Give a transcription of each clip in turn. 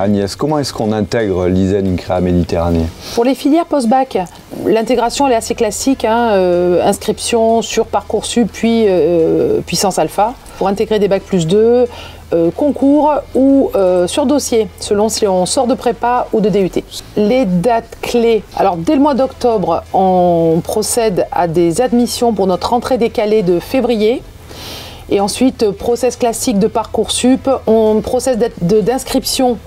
Agnès, comment est-ce qu'on intègre l'ISEN INCREA Méditerranée? Pour les filières post-bac, l'intégration elle est assez classique, inscription sur Parcoursup puis Puissance Alpha. Pour intégrer des bac plus 2, concours ou sur dossier, selon si on sort de prépa ou de DUT. Les dates clés, alors dès le mois d'octobre, on procède à des admissions pour notre rentrée décalée de février. Et ensuite, process classique de Parcoursup, on process d'inscription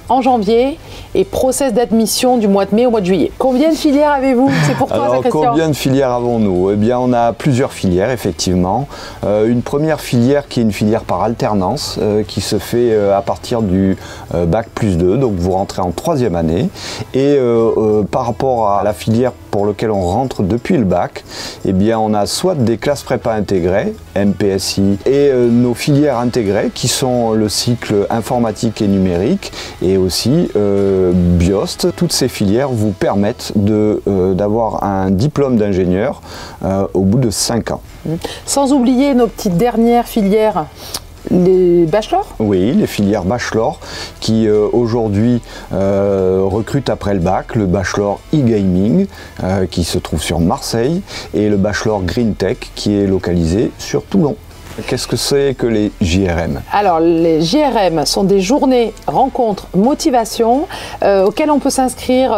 en janvier et process d'admission du mois de mai au mois de juillet. Combien de filières avez-vous? C'est pour toi, alors, ça, Christian. Combien de filières avons-nous? Eh bien, on a plusieurs filières, effectivement. Une première filière qui est une filière par alternance, qui se fait à partir du bac plus 2, donc vous rentrez en 3e année. Et par rapport à la filière pour laquelle on rentre depuis le bac, eh bien, on a soit des classes prépa intégrées, MPSI, et nos filières intégrées, qui sont le cycle informatique et numérique, et aussi BIOST. Toutes ces filières vous permettent d'avoir un diplôme d'ingénieur au bout de 5 ans. Sans oublier nos petites dernières filières, les bachelors? Oui, les filières bachelor qui aujourd'hui recrutent après le bac, le bachelor e-gaming qui se trouve sur Marseille et le bachelor green tech qui est localisé sur Toulon. Qu'est-ce que c'est que les JRM? Alors, les JRM sont des journées, rencontres, motivation auxquelles on peut s'inscrire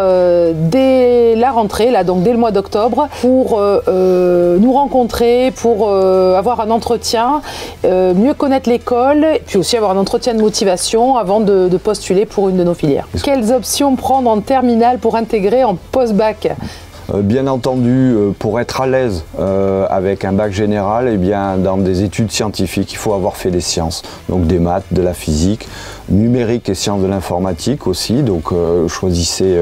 dès la rentrée, là, donc dès le mois d'octobre, pour nous rencontrer, pour avoir un entretien, mieux connaître l'école, puis aussi avoir un entretien de motivation avant de postuler pour une de nos filières. Quelles options prendre en terminale pour intégrer en post-bac? Bien entendu, pour être à l'aise avec un bac général, eh bien, dans des études scientifiques, il faut avoir fait des sciences, donc des maths, de la physique, numérique et sciences de l'informatique aussi, donc choisissez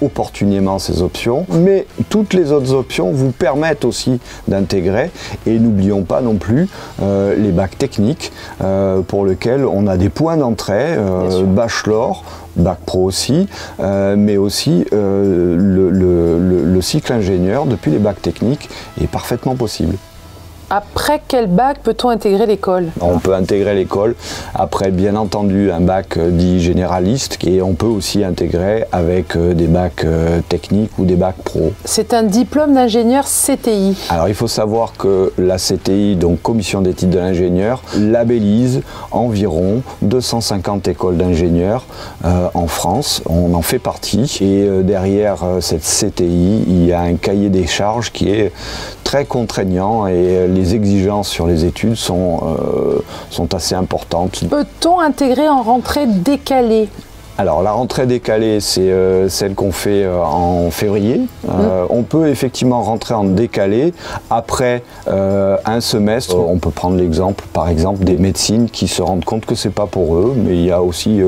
opportunément ces options, mais toutes les autres options vous permettent aussi d'intégrer, et n'oublions pas non plus les bacs techniques pour lesquels on a des points d'entrée, bachelor, bac pro aussi, mais aussi le cycle ingénieur depuis les bacs techniques est parfaitement possible. Après quel bac peut-on intégrer l'école? On peut intégrer l'école après, bien entendu, un bac dit généraliste, et on peut aussi intégrer avec des bacs techniques ou des bacs pro. C'est un diplôme d'ingénieur CTI. Alors il faut savoir que la CTI, donc Commission d'éthique de l'ingénieur, labellise environ 250 écoles d'ingénieurs en France. On en fait partie, et derrière cette CTI, il y a un cahier des charges qui est très contraignant, et les exigences sur les études sont assez importantes. Peut-on intégrer en rentrée décalée? Alors la rentrée décalée, c'est celle qu'on fait en février. On peut effectivement rentrer en décalé après un semestre. On peut prendre l'exemple, par exemple, des médecines qui se rendent compte que c'est pas pour eux, mais il y a aussi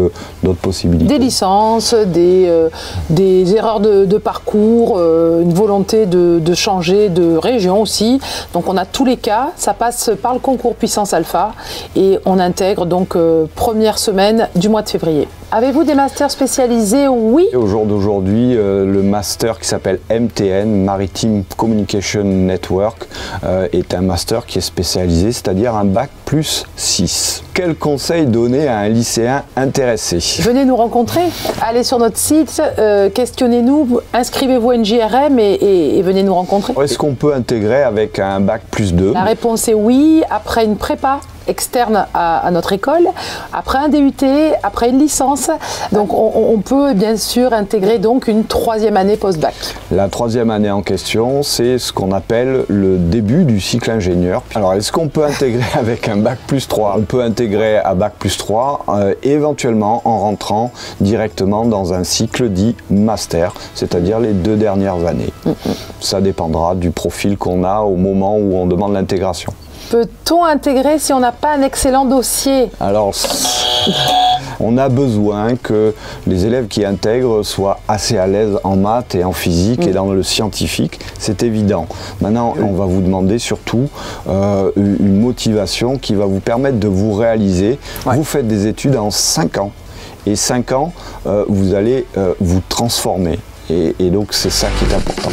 d'autres possibilités. Des licences, des erreurs de parcours, une volonté de changer de région aussi. Donc on a tous les cas, ça passe par le concours Puissance Alpha et on intègre donc première semaine du mois de février. Avez-vous des masters spécialisés? Oui. Au jour d'aujourd'hui, le master qui s'appelle MTN, Maritime Communication Network, est un master qui est spécialisé, c'est-à-dire un bac plus 6. Quel conseil donner à un lycéen intéressé? Venez nous rencontrer, allez sur notre site, questionnez-nous, inscrivez-vous à une JRM et venez nous rencontrer. Est-ce qu'on peut intégrer avec un bac plus 2? La réponse est oui, après une prépa externe à notre école, après un DUT, après une licence. Donc on peut bien sûr intégrer donc une 3e année post-bac. La 3e année en question, c'est ce qu'on appelle le début du cycle ingénieur. Alors est-ce qu'on peut intégrer avec un bac plus 3? On peut intégrer à bac plus 3, éventuellement en rentrant directement dans un cycle dit master, c'est-à-dire les 2 dernières années. Ça dépendra du profil qu'on a au moment où on demande l'intégration. Peut-on intégrer si on n'a pas un excellent dossier? Alors, on a besoin que les élèves qui intègrent soient assez à l'aise en maths et en physique et dans le scientifique, c'est évident. Maintenant, on va vous demander surtout une motivation qui va vous permettre de vous réaliser. Vous faites des études en 5 ans, et 5 ans, vous allez vous transformer. Et donc, c'est ça qui est important.